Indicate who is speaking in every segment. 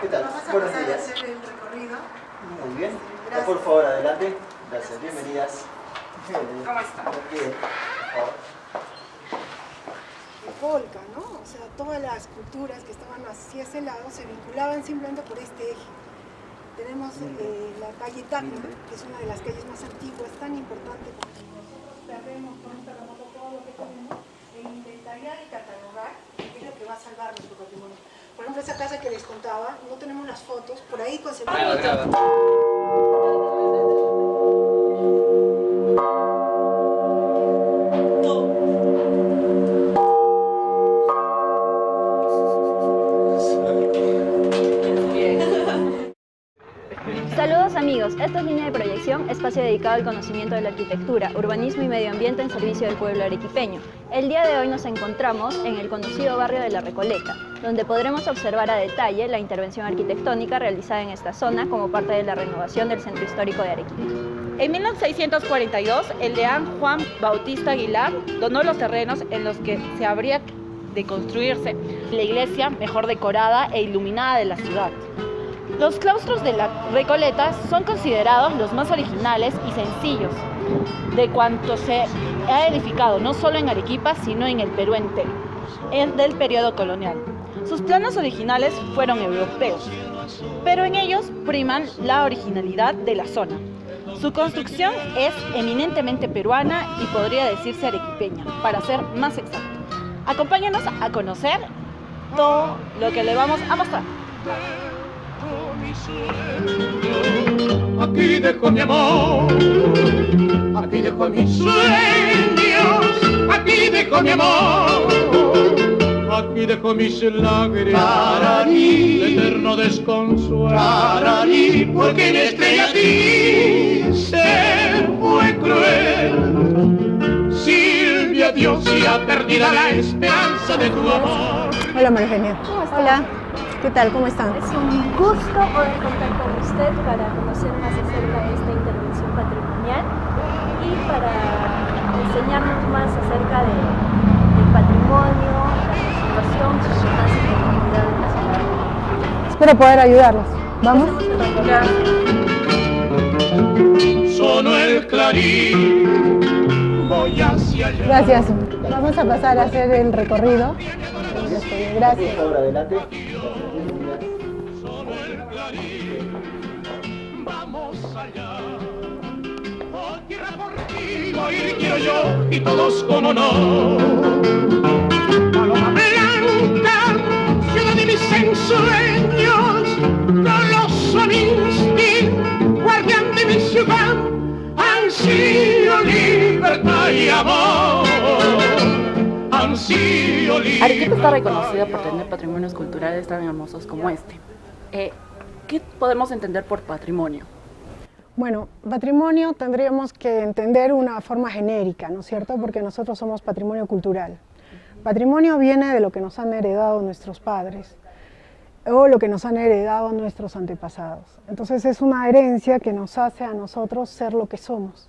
Speaker 1: ¿Qué tal?
Speaker 2: Vamos a
Speaker 1: Buenos
Speaker 2: empezar a
Speaker 1: días.
Speaker 2: hacer el recorrido.
Speaker 1: Muy bien.
Speaker 2: Gracias.
Speaker 1: Por favor, adelante. Gracias. Bienvenidas.
Speaker 3: ¿Cómo está?
Speaker 1: Bien. Por favor.
Speaker 2: El polka, ¿no? O sea, todas las culturas que estaban hacia ese lado se vinculaban simplemente por este eje. Tenemos la calle Tacna, que es una de las calles más antiguas, tan importante porque nosotros perdemos con un terremoto todo lo que tenemos e inventariar y catalogar es lo que va a salvar nuestro patrimonio. Por ejemplo, esa casa que les contaba, no tenemos las fotos, por ahí conservamos.
Speaker 4: Saludos amigos, esta es Línea de Proyección, espacio dedicado al conocimiento de la arquitectura, urbanismo y medio ambiente en servicio del pueblo arequipeño. El día de hoy nos encontramos en el conocido barrio de La Recoleta, donde podremos observar a detalle la intervención arquitectónica realizada en esta zona como parte de la renovación del centro histórico de Arequipa.
Speaker 3: En 1642, el deán Juan Bautista Aguilar donó los terrenos en los que se habría de construirse la iglesia mejor decorada e iluminada de la ciudad. Los claustros de La Recoleta son considerados los más originales y sencillos de cuanto se ha edificado no solo en Arequipa, sino en el Perú entero, del periodo colonial. Sus planos originales fueron europeos, pero en ellos priman la originalidad de la zona. Su construcción es eminentemente peruana y podría decirse arequipeña, para ser más exacto. Acompáñanos a conocer todo lo que le vamos a mostrar.
Speaker 5: Aquí dejo mi amor, aquí dejo mis sueños, aquí dejo mi amor, aquí dejo mis lágrimas, de eterno desconsuelo, porque en estrella triste fue cruel. Silvia, Dios, ya perdida la esperanza de tu amor.
Speaker 2: Hola María Eugenia. Hola. ¿Qué tal? ¿Cómo están?
Speaker 4: Es un gusto poder contar con usted para conocer más acerca de esta intervención patrimonial y para enseñarnos más acerca del patrimonio, la conservación, su importancia y comunidad de la ciudad.
Speaker 2: Espero poder ayudarlos. ¿Vamos?
Speaker 5: Sonó el clarín, voy hacia allá.
Speaker 2: Gracias. Vamos a pasar a hacer el recorrido. Gracias.
Speaker 1: Por favor, adelante.
Speaker 5: Sonó el clarín, vamos allá. Oh, tierra por ti, oír quiero yo y todos como no. Paloma blanca, ciudad de mis ensueños, coloso mi instinto, guardián de mi ciudad, ansío, libertad y amor.
Speaker 3: Arequipa está reconocida por tener patrimonios culturales tan hermosos como este. ¿Qué podemos entender por patrimonio?
Speaker 2: Bueno, patrimonio tendríamos que entender una forma genérica, ¿no es cierto? Porque nosotros somos patrimonio cultural. Patrimonio viene de lo que nos han heredado nuestros padres o lo que nos han heredado nuestros antepasados. Entonces es una herencia que nos hace a nosotros ser lo que somos.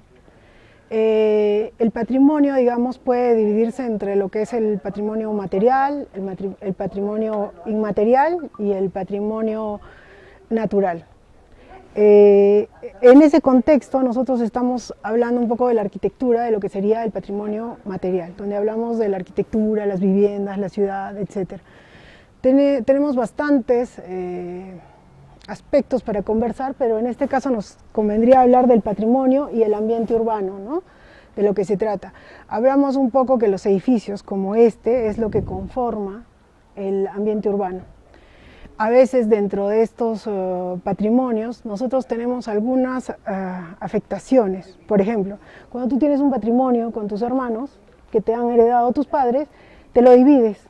Speaker 2: El patrimonio, digamos, puede dividirse entre lo que es el patrimonio material, el patrimonio inmaterial y el patrimonio natural. En ese contexto nosotros estamos hablando un poco de la arquitectura, de lo que sería el patrimonio material, donde hablamos de la arquitectura, las viviendas, la ciudad, etc. Tenemos bastantes aspectos para conversar, pero en este caso nos convendría hablar del patrimonio y el ambiente urbano, ¿no? De lo que se trata. Hablamos un poco que los edificios como este es lo que conforma el ambiente urbano. A veces dentro de estos patrimonios nosotros tenemos algunas afectaciones. Por ejemplo, cuando tú tienes un patrimonio con tus hermanos que te han heredado tus padres, te lo divides,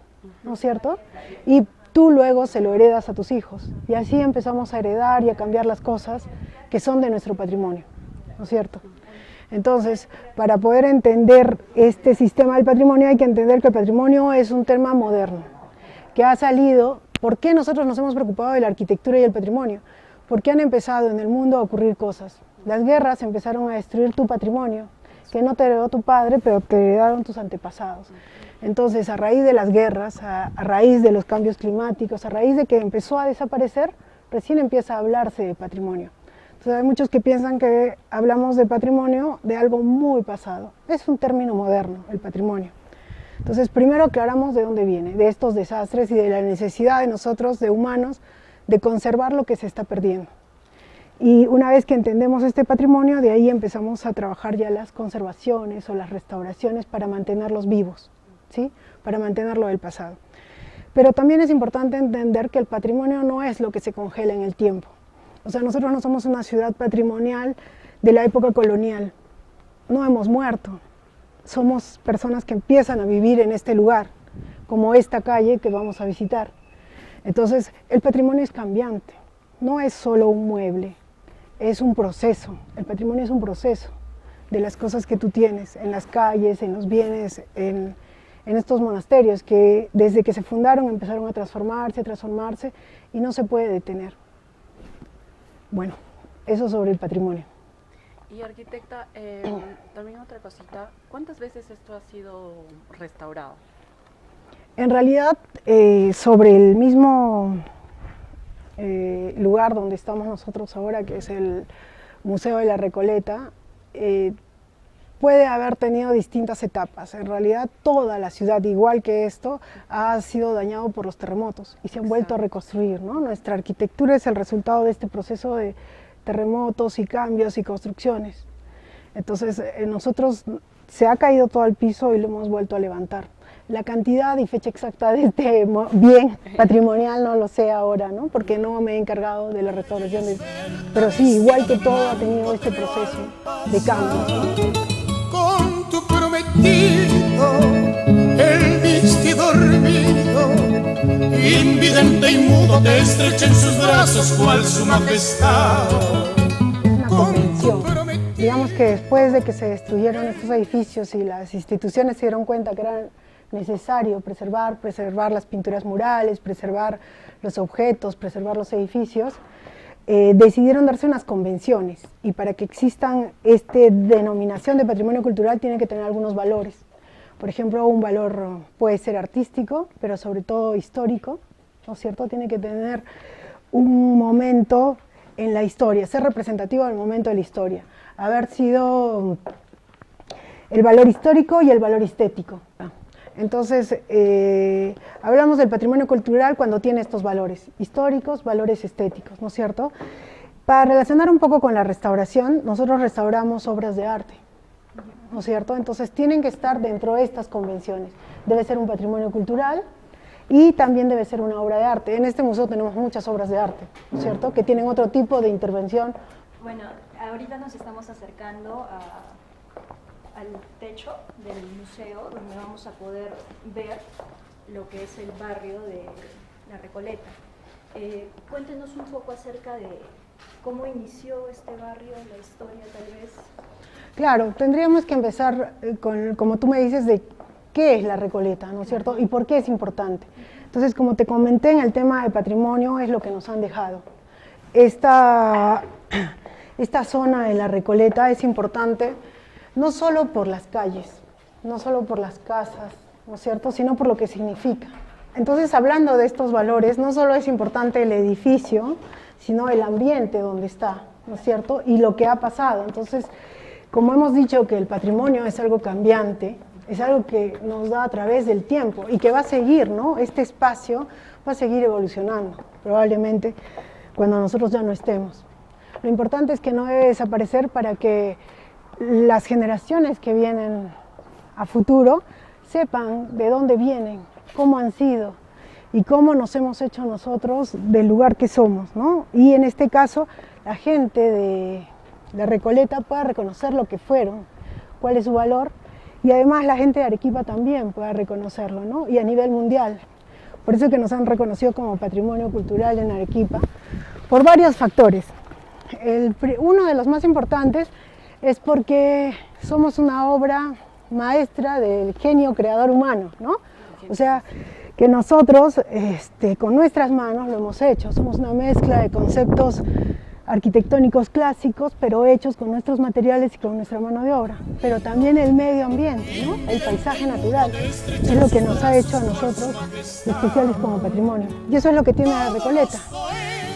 Speaker 2: ¿no es cierto? Y tú luego se lo heredas a tus hijos y así empezamos a heredar y a cambiar las cosas que son de nuestro patrimonio, ¿no es cierto? Entonces, para poder entender este sistema del patrimonio hay que entender que el patrimonio es un tema moderno, que ha salido. ¿Por qué nosotros nos hemos preocupado de la arquitectura y el patrimonio? Porque han empezado en el mundo a ocurrir cosas. Las guerras empezaron a destruir tu patrimonio, que no te heredó tu padre, pero te heredaron tus antepasados. Entonces, a raíz de las guerras, a raíz de los cambios climáticos, a raíz de que empezó a desaparecer, recién empieza a hablarse de patrimonio. Entonces hay muchos que piensan que hablamos de patrimonio de algo muy pasado. Es un término moderno, el patrimonio. Entonces primero aclaramos de dónde viene, de estos desastres y de la necesidad de nosotros, de humanos, de conservar lo que se está perdiendo. Y una vez que entendemos este patrimonio, de ahí empezamos a trabajar ya las conservaciones o las restauraciones para mantenerlos vivos, ¿sí? Para mantenerlo del pasado. Pero también es importante entender que el patrimonio no es lo que se congela en el tiempo. O sea, nosotros no somos una ciudad patrimonial de la época colonial. No hemos muerto. Somos personas que empiezan a vivir en este lugar, como esta calle que vamos a visitar. Entonces, el patrimonio es cambiante. No es solo un mueble. Es un proceso, el patrimonio es un proceso de las cosas que tú tienes en las calles, en los bienes, en estos monasterios que desde que se fundaron empezaron a transformarse y no se puede detener. Bueno, eso sobre el patrimonio.
Speaker 3: Y arquitecta, también otra cosita, ¿cuántas veces esto ha sido restaurado?
Speaker 2: En realidad, sobre el mismo lugar donde estamos nosotros ahora, que es el Museo de la Recoleta, puede haber tenido distintas etapas. En realidad toda la ciudad, igual que esto, ha sido dañado por los terremotos y se han vuelto a reconstruir, ¿no? Nuestra arquitectura es el resultado de este proceso de terremotos y cambios y construcciones. Entonces nosotros se ha caído todo al piso y lo hemos vuelto a levantar. La cantidad y fecha exacta de este bien patrimonial no lo sé ahora, ¿no? Porque no me he encargado de la restauración, pero sí, igual que todo ha tenido este proceso de cambio, ¿no?
Speaker 5: Con tu prometido, el viste dormido, invidente y mudo te estrecha en sus brazos cual su majestad.
Speaker 2: Una convención. Digamos que después de que se destruyeron estos edificios y las instituciones se dieron cuenta que eran necesario preservar las pinturas murales, preservar los objetos, preservar los edificios, decidieron darse unas convenciones, y para que existan esta denominación de patrimonio cultural tiene que tener algunos valores. Por ejemplo, un valor puede ser artístico, pero sobre todo histórico, ¿no es cierto? Tiene que tener un momento en la historia, ser representativo del momento de la historia, haber sido el valor histórico y el valor estético. Entonces, hablamos del patrimonio cultural cuando tiene estos valores históricos, valores estéticos, ¿no es cierto? Para relacionar un poco con la restauración, nosotros restauramos obras de arte, ¿no es cierto? Entonces, tienen que estar dentro de estas convenciones. Debe ser un patrimonio cultural y también debe ser una obra de arte. En este museo tenemos muchas obras de arte, ¿no es cierto? Que tienen otro tipo de intervención.
Speaker 4: Bueno, ahorita nos estamos acercando al techo del museo, donde vamos a poder ver lo que es el barrio de La Recoleta. Cuéntenos un poco acerca de cómo inició este barrio, la historia tal vez.
Speaker 2: Claro, tendríamos que empezar con, como tú me dices, de qué es La Recoleta, ¿no es cierto? Y por qué es importante. Entonces, como te comenté en el tema de patrimonio, es lo que nos han dejado. Esta zona de La Recoleta es importante no solo por las calles, no solo por las casas, ¿no es cierto?, sino por lo que significa. Entonces, hablando de estos valores, no solo es importante el edificio, sino el ambiente donde está, ¿no es cierto?, y lo que ha pasado. Entonces, como hemos dicho que el patrimonio es algo cambiante, es algo que nos da a través del tiempo y que va a seguir, ¿no? Este espacio va a seguir evolucionando, probablemente cuando nosotros ya no estemos. Lo importante es que no debe desaparecer para que las generaciones que vienen a futuro sepan de dónde vienen, cómo han sido y cómo nos hemos hecho nosotros del lugar que somos, ¿no? Y en este caso, la gente de La Recoleta pueda reconocer lo que fueron, cuál es su valor, y además la gente de Arequipa también pueda reconocerlo, ¿no? Y a nivel mundial. Por eso que nos han reconocido como patrimonio cultural en Arequipa, por varios factores. Uno de los más importantes es porque somos una obra maestra del genio creador humano, ¿no? O sea, que nosotros con nuestras manos lo hemos hecho. Somos una mezcla de conceptos arquitectónicos clásicos, pero hechos con nuestros materiales y con nuestra mano de obra. Pero también el medio ambiente, ¿no? El paisaje natural, es lo que nos ha hecho a nosotros especiales como patrimonio. Y eso es lo que tiene La Recoleta.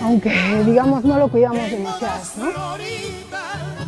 Speaker 2: aunque digamos no lo cuidamos demasiado, ¿no?
Speaker 5: Florida,